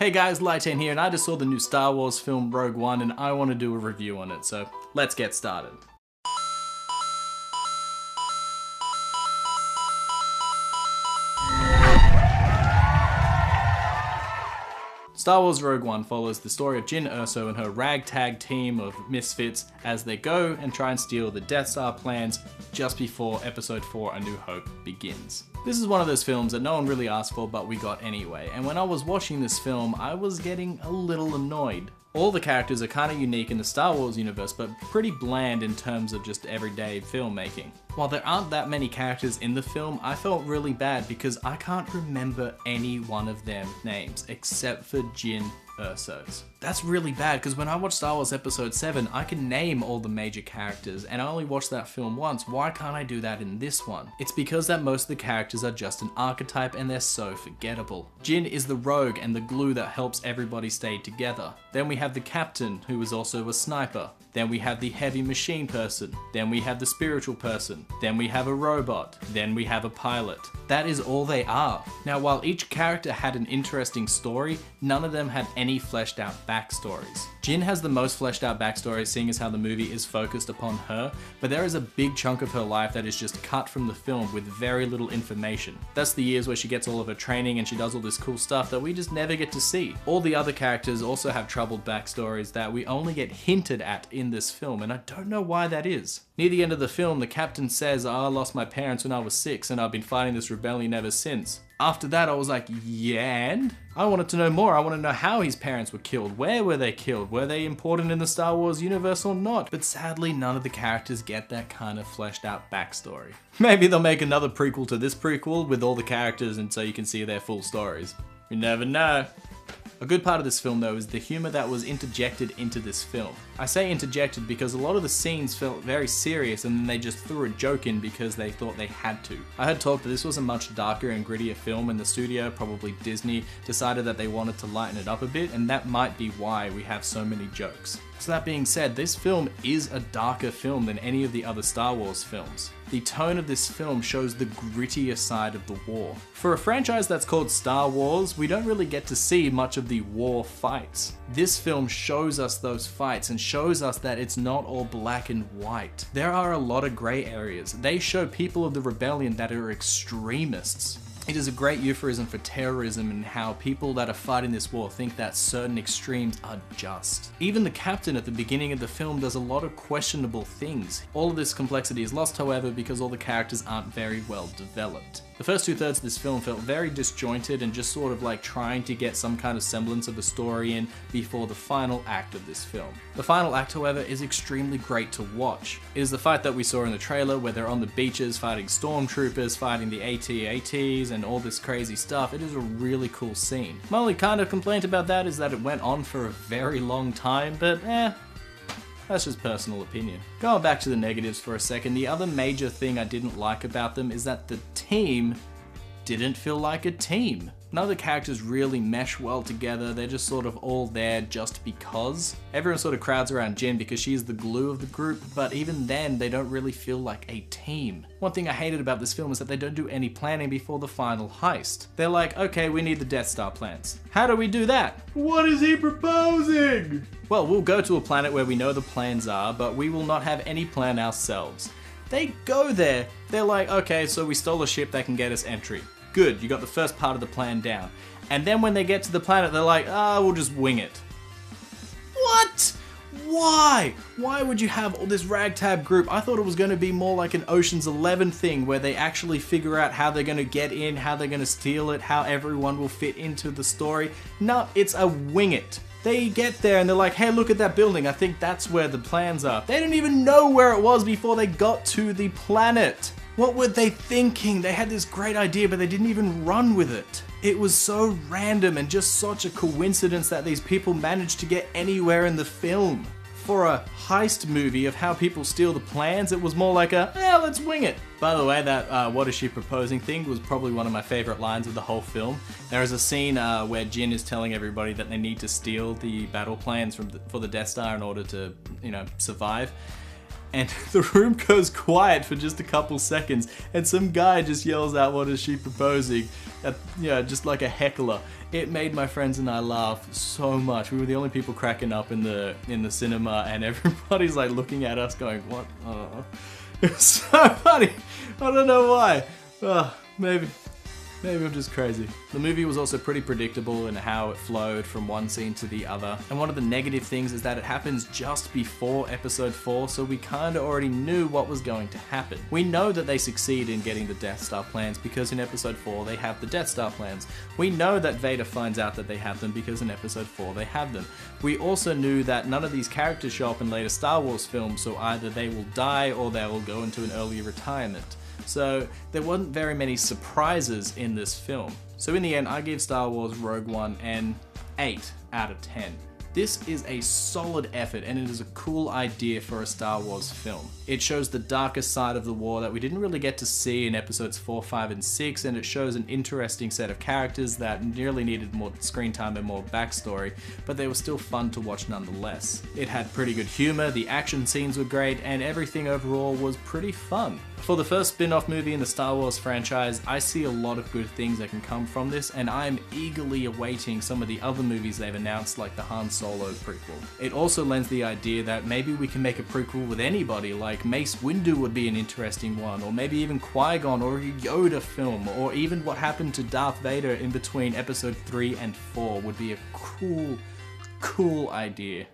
Hey guys, Lytane here, and I just saw the new Star Wars film Rogue One, and I want to do a review on it, so let's get started. Star Wars Rogue One follows the story of Jyn Erso and her ragtag team of misfits as they go and try and steal the Death Star plans just before Episode 4 A New Hope begins. This is one of those films that no one really asked for, but we got anyway, and when I was watching this film, I was getting a little annoyed. All the characters are kind of unique in the Star Wars universe, but pretty bland in terms of just everyday filmmaking. While there aren't that many characters in the film, I felt really bad because I can't remember any one of their names except for Jyn Erso's. That's really bad because when I watched Star Wars Episode 7, I can name all the major characters and I only watched that film once. Why can't I do that in this one? It's because that most of the characters are just an archetype and they're so forgettable. Jyn is the rogue and the glue that helps everybody stay together. Then we have the captain, who is also a sniper. Then we have the heavy machine person. Then we have the spiritual person. Then we have a robot. Then we have a pilot. That is all they are. Now, while each character had an interesting story, none of them had any fleshed out backstories. Jyn has the most fleshed out backstory, seeing as how the movie is focused upon her, but there is a big chunk of her life that is just cut from the film with very little information. That's the years where she gets all of her training and she does all this cool stuff that we just never get to see. All the other characters also have troubled backstories that we only get hinted at in this film, and I don't know why that is. Near the end of the film, the captain says, "I lost my parents when I was 6 and I've been fighting this rebellion ever since." After that, I was like, yeah, and? I wanted to know more. I want to know how his parents were killed. Where were they killed? Were they important in the Star Wars universe or not? But sadly, none of the characters get that kind of fleshed out backstory. Maybe they'll make another prequel to this prequel with all the characters and so you can see their full stories. You never know. A good part of this film though is the humor that was interjected into this film. I say interjected because a lot of the scenes felt very serious and then they just threw a joke in because they thought they had to. I heard talk that this was a much darker and grittier film and the studio, probably Disney, decided that they wanted to lighten it up a bit, and that might be why we have so many jokes. So that being said, this film is a darker film than any of the other Star Wars films. The tone of this film shows the grittier side of the war. For a franchise that's called Star Wars, we don't really get to see much of the war fights. This film shows us those fights and shows us that it's not all black and white. There are a lot of grey areas. They show people of the rebellion that are extremists. It is a great euphemism for terrorism and how people that are fighting this war think that certain extremes are just. Even the captain at the beginning of the film does a lot of questionable things. All of this complexity is lost, however, because all the characters aren't very well developed. The first 2/3 of this film felt very disjointed and just sort of like trying to get some kind of semblance of a story in before the final act of this film. The final act, however, is extremely great to watch. It is the fight that we saw in the trailer where they're on the beaches fighting stormtroopers, fighting the AT-ATs and all this crazy stuff. It is a really cool scene. My only kind of complaint about that is that it went on for a very long time, but that's just personal opinion. Going back to the negatives for a second, the other major thing I didn't like about them is that the team didn't feel like a team. None of the characters really mesh well together, they're just sort of all there just because. Everyone sort of crowds around Jyn because she's the glue of the group, but even then they don't really feel like a team. One thing I hated about this film is that they don't do any planning before the final heist. They're like, okay, we need the Death Star plans. How do we do that? What is he proposing? Well, we'll go to a planet where we know the plans are, but we will not have any plan ourselves. They go there, they're like, okay, so we stole a ship that can get us entry. Good, you got the first part of the plan down. And then when they get to the planet, they're like, we'll just wing it. What? Why? Why would you have all this ragtag group? I thought it was going to be more like an Ocean's 11 thing where they actually figure out how they're going to get in, how they're going to steal it, how everyone will fit into the story. No, it's a wing it. They get there and they're like, hey, look at that building. I think that's where the plans are. They didn't even know where it was before they got to the planet. What were they thinking? They had this great idea, but they didn't even run with it. It was so random and just such a coincidence that these people managed to get anywhere in the film. For a heist movie of how people steal the plans, it was more like a, let's wing it. By the way, that what is she proposing thing was probably one of my favorite lines of the whole film. There is a scene where Jyn is telling everybody that they need to steal the battle plans for the Death Star in order to, survive. and the room goes quiet for just a couple seconds, and some guy just yells out, "What is she proposing?" Just like a heckler. It made my friends and I laugh so much. We were the only people cracking up in the cinema, and everybody's like looking at us going, "What?" It was so funny. I don't know why. Maybe I'm just crazy. The movie was also pretty predictable in how it flowed from one scene to the other. And one of the negative things is that it happens just before episode 4, so we kinda already knew what was going to happen. We know that they succeed in getting the Death Star plans because in episode 4 they have the Death Star plans. We know that Vader finds out that they have them because in episode 4 they have them. We also knew that none of these characters show up in later Star Wars films, so either they will die or they will go into an early retirement. So there wasn't very many surprises in this film. So in the end, I give Star Wars Rogue One an 8 out of 10. This is a solid effort and it is a cool idea for a Star Wars film. It shows the darker side of the war that we didn't really get to see in episodes 4, 5, and 6, and it shows an interesting set of characters that nearly needed more screen time and more backstory, but they were still fun to watch nonetheless. It had pretty good humor, the action scenes were great, and everything overall was pretty fun. For the first spin-off movie in the Star Wars franchise, I see a lot of good things that can come from this, and I'm eagerly awaiting some of the other movies they've announced, like the Han Solo prequel. It also lends the idea that maybe we can make a prequel with anybody, like Mace Windu would be an interesting one, or maybe even Qui-Gon or a Yoda film, or even what happened to Darth Vader in between episode 3 and 4 would be a cool idea.